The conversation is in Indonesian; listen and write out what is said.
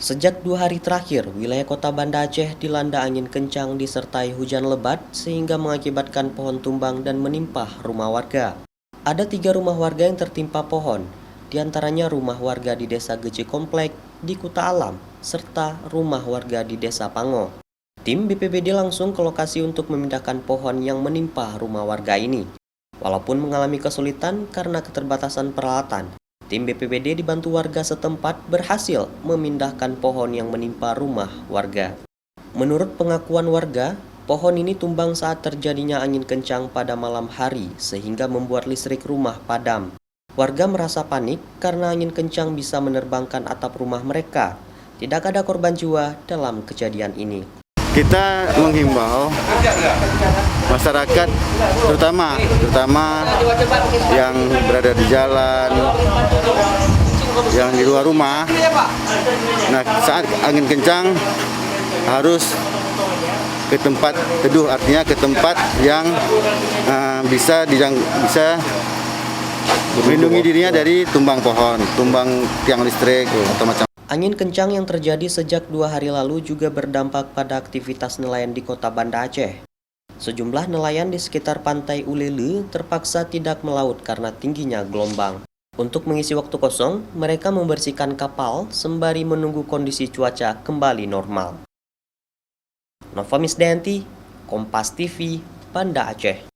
Sejak 2 hari terakhir, wilayah kota Banda Aceh dilanda angin kencang disertai hujan lebat sehingga mengakibatkan pohon tumbang dan menimpa rumah warga. Ada 3 rumah warga yang tertimpa pohon, diantaranya rumah warga di Desa Geci Komplek, di Kuta Alam, serta rumah warga di Desa Pango. Tim BPBD langsung ke lokasi untuk memindahkan pohon yang menimpa rumah warga ini. Walaupun mengalami kesulitan karena keterbatasan peralatan, tim BPBD dibantu warga setempat berhasil memindahkan pohon yang menimpa rumah warga. Menurut pengakuan warga, pohon ini tumbang saat terjadinya angin kencang pada malam hari sehingga membuat listrik rumah padam. Warga merasa panik karena angin kencang bisa menerbangkan atap rumah mereka. Tidak ada korban jiwa dalam kejadian ini. Kita menghimbau masyarakat terutama yang berada di jalan, yang di luar rumah. Nah, saat angin kencang harus ke tempat teduh, artinya ke tempat yang bisa melindungi dirinya dari tumbang pohon, tumbang tiang listrik atau macam. Angin kencang yang terjadi sejak 2 hari lalu juga berdampak pada aktivitas nelayan di kota Banda Aceh. Sejumlah nelayan di sekitar pantai Ulele terpaksa tidak melaut karena tingginya gelombang. Untuk mengisi waktu kosong, mereka membersihkan kapal sembari menunggu kondisi cuaca kembali normal. Nova Misdayanti, Kompas TV, Banda Aceh.